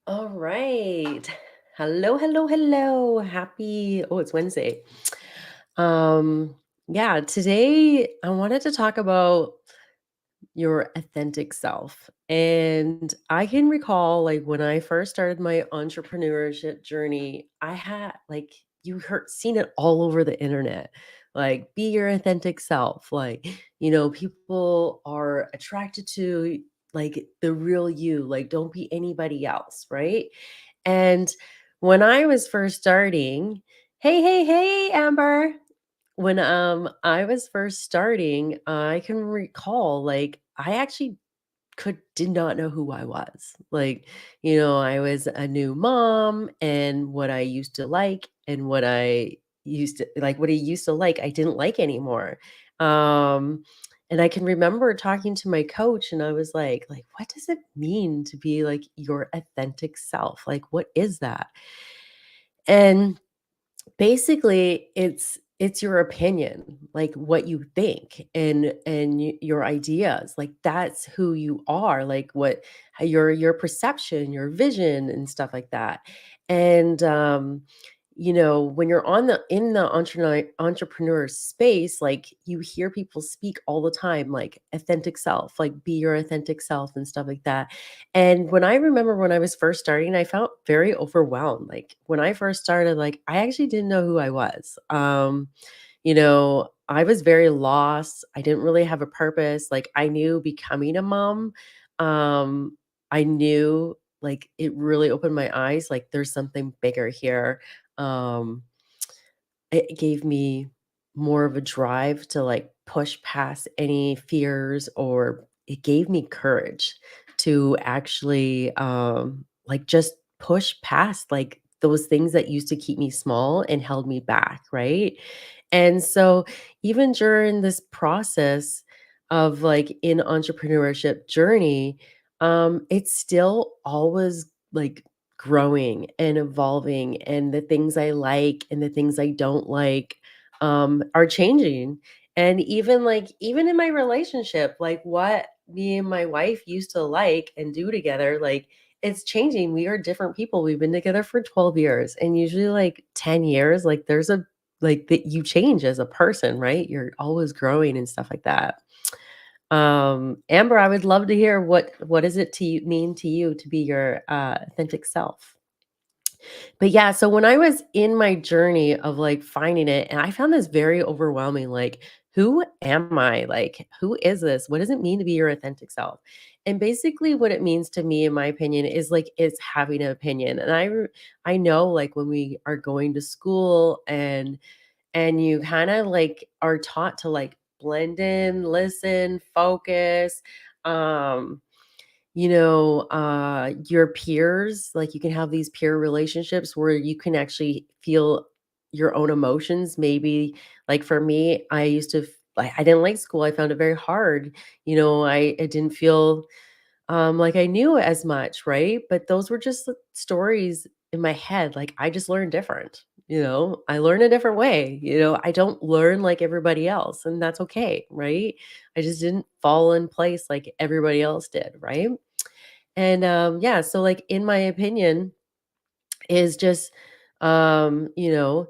All right. Hello, hello, hello. It's Wednesday. Um, yeah, today I wanted to talk about your authentic self. And I can recall like when I first started my entrepreneurship journey, I had like you heard seen it all over the internet. Like be your authentic self. People are attracted to like the real you. Like don't be anybody else, right? And when I was first starting, hey, hey, hey, Amber. When, I was first starting, I can recall, like, I actually did not know who I was. I was a new mom, and what I used to like and what I used to like, I didn't like anymore. Um, and I can remember talking to my coach, and I was like, "What does it mean to be, like, your authentic self? Like, what is that?" And basically, it's your opinion, like what you think and your ideas, like that's who you are, like how your perception, your vision and stuff like that. And when you're on the in the entrepreneur space, like you hear people speak all the time, like authentic self, like be your authentic self and stuff like that. And when I remember when I was first starting, I felt very overwhelmed. Like when I first started, like I actually didn't know who I was. I was very lost. I didn't really have a purpose. Like I knew becoming a mom, I knew like it really opened my eyes. Like there's something bigger here. Um, it gave me more of a drive to like push past any fears, or it gave me courage to actually like just push past like those things that used to keep me small and held me back, right? And so even during this process of like in entrepreneurship journey, it's still always like growing and evolving, and the things I like and the things I don't like are changing. And even in my relationship, like what me and my wife used to like and do together, like it's changing. We are different people. We've been together for 12 years, and usually like 10 years, like there's a like that you change as a person, right? You're always growing and stuff like that. Amber, I would love to hear what does it mean to you to be your authentic self? But yeah, so when I was in my journey of like finding it, and I found this very overwhelming, like, who am I? Like, who is this? What does it mean to be your authentic self? And basically what it means to me, in my opinion, is like it's having an opinion. And I know like when we are going to school and you kind of like are taught to like blend in, listen, focus, um your peers, like you can have these peer relationships where you can actually feel your own emotions. Maybe like for me, like I didn't like school. I found it very hard. I didn't feel like I knew as much, right? But those were just stories in my head. Like I just learned different. I learn a different way. I don't learn like everybody else, and that's okay, right? I just didn't fall in place like everybody else did, right? And, yeah, so, like, in my opinion, is just, um, you know,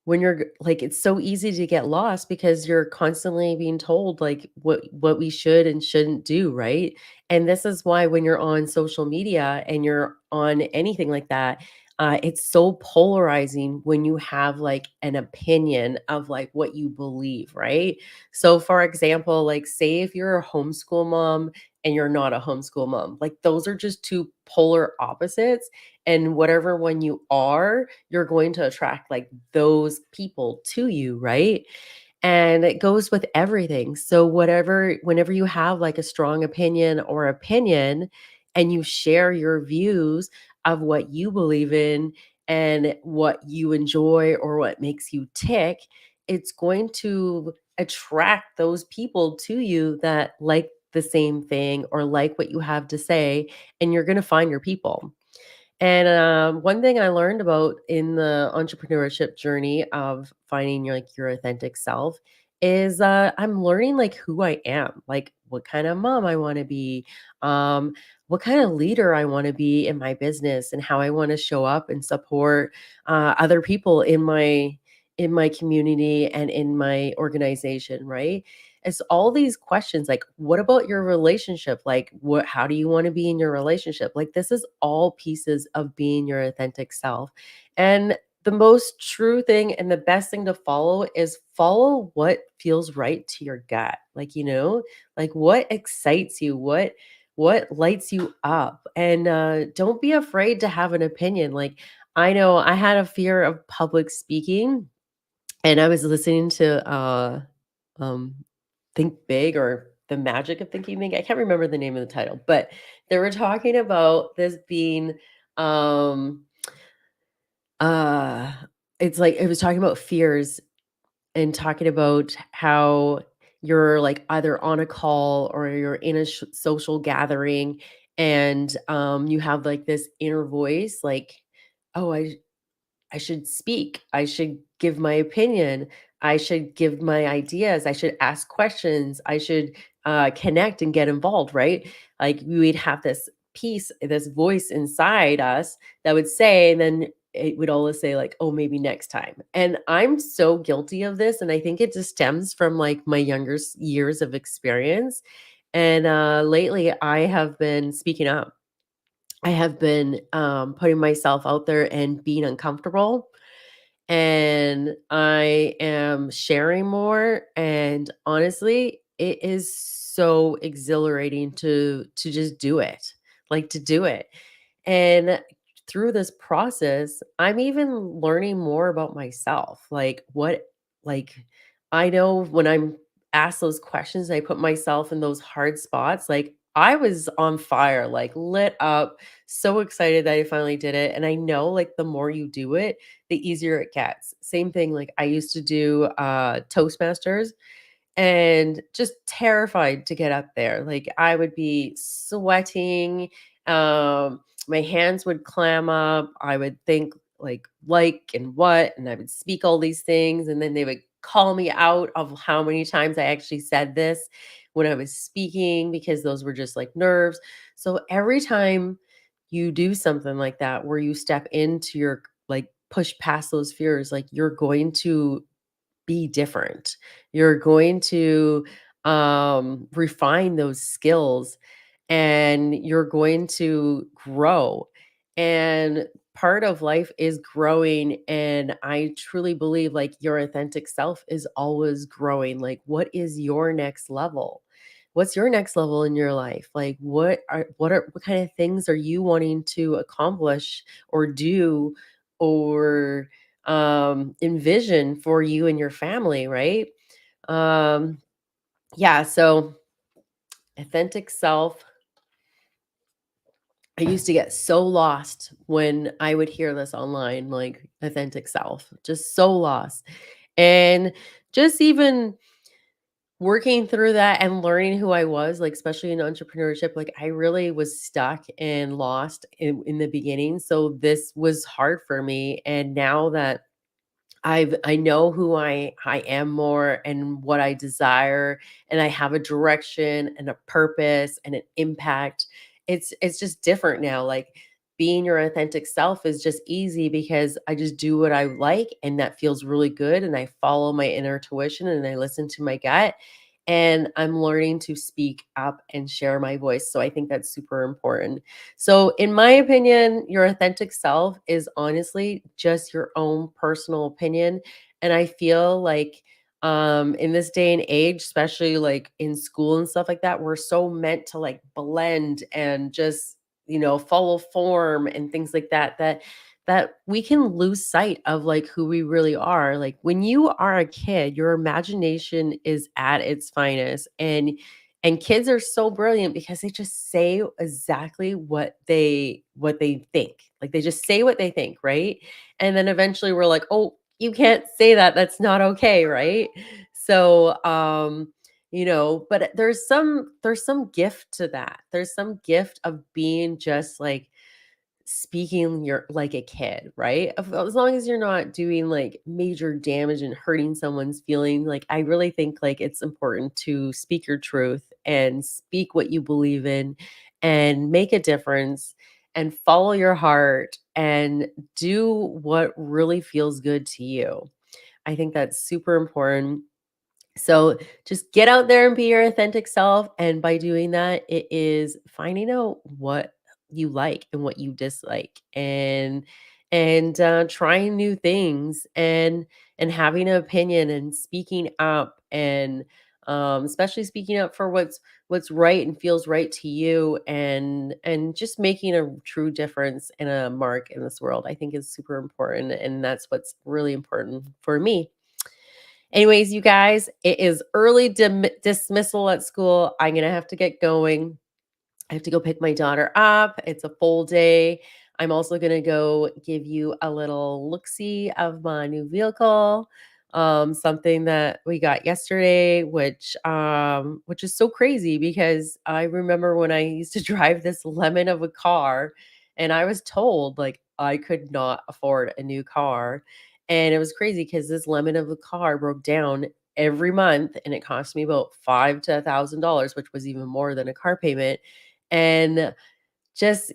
when like, it's so easy to get lost because you're constantly being told, like, what we should and shouldn't do, right? And this is why when you're on social media and you're on anything like that, it's so polarizing when you have, like, an opinion of, like, what you believe, right? So, for example, like, say if you're a homeschool mom and you're not a homeschool mom, like, those are just 2 polar opposites, and whatever one you are, you're going to attract like those people to you, right? And it goes with everything. So whenever you have like a strong opinion and you share your views of what you believe in and what you enjoy or what makes you tick, it's going to attract those people to you that like the same thing or like what you have to say, and you're going to find your people. And, one thing I learned about in the entrepreneurship journey of finding your authentic self is, I'm learning, like, who I am, like, what kind of mom I wanna be, um, what kind of leader I want to be in my business and how I want to show up and support other people in my community and in my organization, right? It's all these questions like, what about your relationship? Like, what, how do you want to be in your relationship? Like, this is all pieces of being your authentic self. And the most true thing and the best thing to follow is follow what feels right to your gut. Like, like what excites you, what lights you up, and don't be afraid to have an opinion. Like, I know I had a fear of public speaking, and I was listening to um Think Big or The Magic of Thinking Big. I can't remember the name of the title, but they were talking about this being um uh it's like it was talking about fears and talking about how you're like either on a call or you're in a social gathering, and you have like this inner voice like, oh, I should speak. I should give my opinion. I should give my ideas. I should ask questions. I should connect and get involved, right? Like we would have this piece, this voice inside us that would say, and then it would always say, like, oh, maybe next time. And I'm so guilty of this. And I think it just stems from like my younger years of experience. And lately, I have been speaking up. I have been putting myself out there and being uncomfortable, and I am sharing more, and honestly, it is so exhilarating to just do it. Like to do it. And through this process, I'm even learning more about myself. Like I know when I'm asked those questions, I put myself in those hard spots. Like I was on fire, like lit up, so excited that I finally did it. And I know like the more you do it, the easier it gets. Same thing, like I used to do Toastmasters and just terrified to get up there. Like I would be sweating, my hands would clam up. I would think like and what, and I would speak all these things, and then they would call me out of how many times I actually said this when I was speaking because those were just like nerves. So every time you do something like that where you step into your like push past those fears, like you're going to be different. You're going to refine those skills, and you're going to grow. And part of life is growing. And I truly believe like your authentic self is always growing. Like, what is your next level? What's your next level in your life? Like, what kind of things are you wanting to accomplish or do or envision for you and your family, right? Um, yeah, so authentic self. I used to get so lost when I would hear this online, like authentic self, just so lost. And just even working through that and learning who I was, like especially in entrepreneurship, like I really was stuck and lost in the beginning. So this was hard for me. And now that I know who I am more and what I desire, and I have a direction and a purpose and an impact. It's just different now. Like being your authentic self is just easy because I just do what I like and that feels really good, and I follow my inner tuition and I listen to my gut, and I'm learning to speak up and share my voice. So I think that's super important. So, in my opinion, your authentic self is honestly just your own personal opinion. And I feel like in this day and age, especially like in school and stuff like that, we're so meant to like blend and just, follow form and things like that, that we can lose sight of like who we really are. Like when you are a kid, your imagination is at its finest, and kids are so brilliant because they just say exactly what they think. Like they just say what they think, right? And then eventually we're like, "Oh, you can't say that. That's not okay," right? So, but there's some gift to that. There's some gift of being just like speaking you're like a kid, right? As long as you're not doing like major damage and hurting someone's feeling, like I really think like it's important to speak your truth and speak what you believe in and make a difference and follow your heart and do what really feels good to you. I think that's super important. So just get out there and be your authentic self. And by doing that, it is finding out what you like and what you dislike, and trying new things, and having an opinion and speaking up, and especially speaking up for what's right and feels right to you, and just making a true difference and a mark in this world. I think is super important, and that's what's really important for me. Anyways, you guys, it is early dismissal at school. I'm going to have to get going. I have to go pick my daughter up. It's a full day. I'm also going to go give you a little look see of my new vehicle. Something that we got yesterday, which is so crazy because I remember when I used to drive this lemon of a car, and I was told like I could not afford a new car. And it was crazy because this lemon of a car broke down every month, and it cost me about five to $1,000, which was even more than a car payment. And just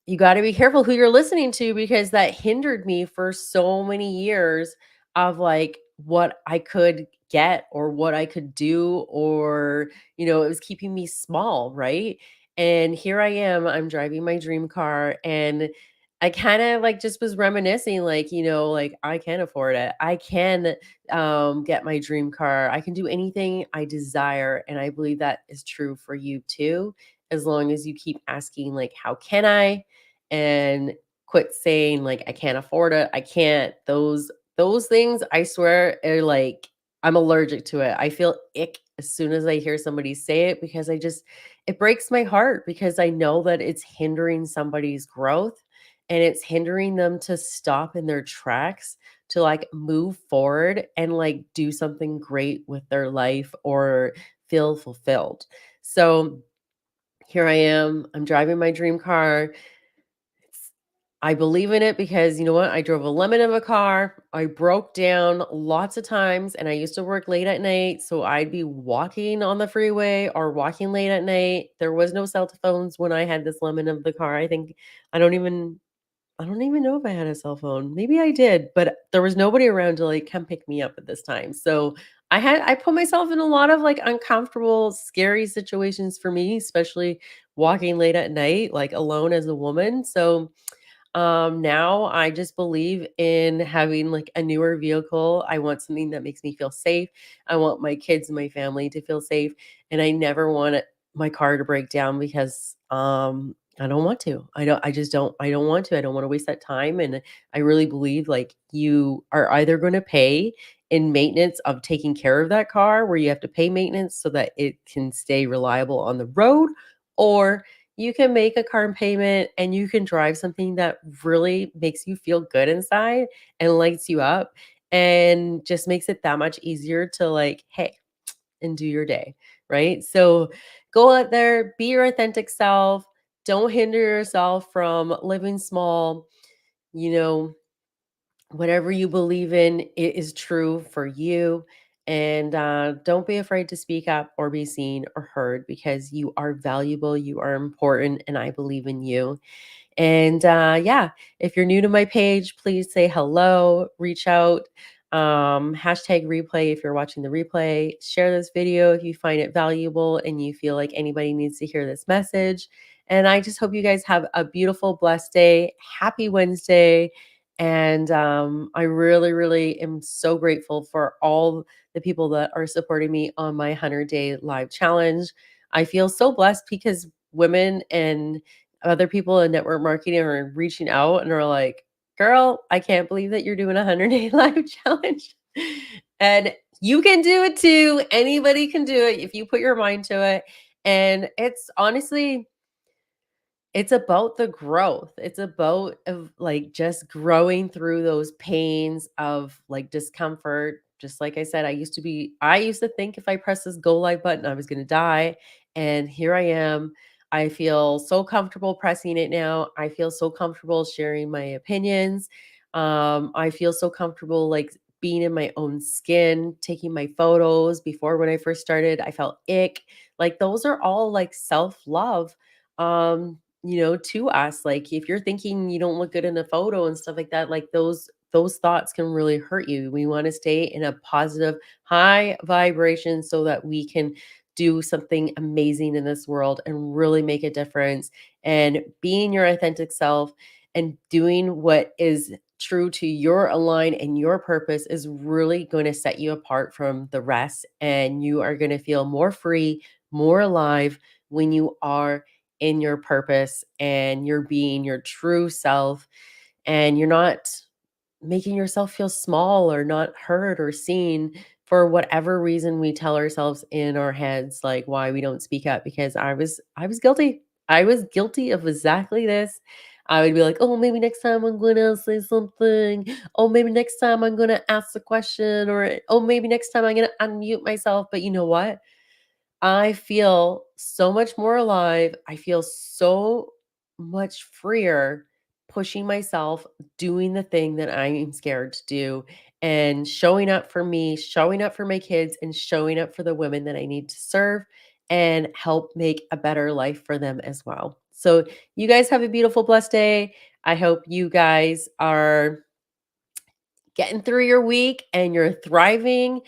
you gotta be careful who you're listening to, because that hindered me for so many years of, like, what I could get or what I could do, or, it was keeping me small, right? And here I am, I'm driving my dream car, and I kinda, like, just was reminiscing, like, like, I can afford it. I can, get my dream car. I can do anything I desire, and I believe that is true for you too, as long as you keep asking, like, "How can I?" and quit saying like I can't afford it. I can't. Those things I swear are like I'm allergic to it. I feel ick as soon as I hear somebody say it, because it breaks my heart, because I know that it's hindering somebody's growth, and it's hindering them to stop in their tracks, to like move forward and like do something great with their life or feel fulfilled. So here I am. I'm driving my dream car. I believe in it because you know what? I drove a lemon of a car. I broke down lots of times, and I used to work late at night. So I'd be walking on the freeway or walking late at night. There was no cell phones when I had this lemon of the car. I don't even I don't even know if I had a cell phone. Maybe I did, but there was nobody around to like come pick me up at this time. So I put myself in a lot of like uncomfortable, scary situations for me, especially walking late at night, like alone as a woman. So now I just believe in having like a newer vehicle. I want something that makes me feel safe. I want my kids and my family to feel safe, and I never want my car to break down because I don't want to. I don't want to. I don't want to waste that time, and I really believe like you are either going to pay in maintenance of taking care of that car, where you have to pay maintenance so that it can stay reliable on the road, or you can make a car payment and you can drive something that really makes you feel good inside and lights you up, and just makes it that much easier to like, hey, and do your day, right? So go out there, be your authentic self. Don't hinder yourself from living small. You know, whatever you believe in, it is true for you. And don't be afraid to speak up or be seen or heard, because you are valuable, you are important, and I believe in you. And yeah, if you're new to my page, please say hello, reach out, hashtag replay if you're watching the replay. Share this video if you find it valuable and you feel like anybody needs to hear this message. And I just hope you guys have a beautiful, blessed day. Happy Wednesday. And I really, really am so grateful for all the people that are supporting me on my 100-day live challenge. I feel so blessed because women and other people in network marketing are reaching out and are like, "Girl, I can't believe that you're doing a 100-day live challenge." And you can do it too. Anybody can do it if you put your mind to it. And it's honestly, it's about the growth. It's about of like just growing through those pains of like discomfort. Just like I said, I used to think if I press this go live button, I was going to die. And here I am. I feel so comfortable pressing it now. I feel so comfortable sharing my opinions. I feel so comfortable like being in my own skin, taking my photos. Before, when I first started, I felt ick. Like those are all like self love, to us. Like if you're thinking you don't look good in a photo and stuff like that, like those thoughts can really hurt you. We want to stay in a positive, high vibration so that we can do something amazing in this world and really make a difference and being your authentic self and doing what is true to your align and your purpose is really going to set you apart from the rest, and you are going to feel more free, more alive when you are in your purpose and you're being your true self, and you're not making yourself feel small or not heard or seen for whatever reason we tell ourselves in our heads, like why we don't speak up. Because I was guilty. I was guilty of exactly this. I would be like, oh, maybe next time I'm gonna say something. Oh, maybe next time I'm gonna ask a question, or oh, maybe next time I'm gonna unmute myself. But you know what? I feel so much more alive. I feel so much freer pushing myself, doing the thing that I am scared to do, and showing up for me, showing up for my kids, and showing up for the women that I need to serve and help make a better life for them as well. So, you guys have a beautiful, blessed day. I hope you guys are getting through your week and you're thriving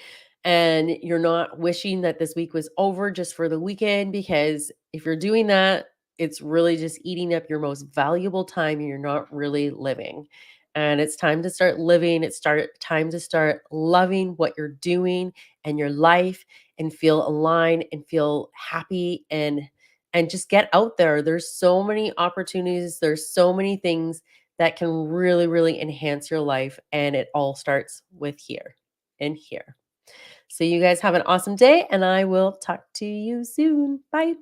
and you're not wishing that this week was over just for the weekend, because if you're doing that, it's really just eating up your most valuable time and you're not really living. And it's time to start living. It's time to start loving what you're doing and your life and feel aligned and feel happy and just get out there. There's so many opportunities, there's so many things that can really, really enhance your life. And it all starts with here and here. So, you guys have an awesome day, and I will talk to you soon. Bye.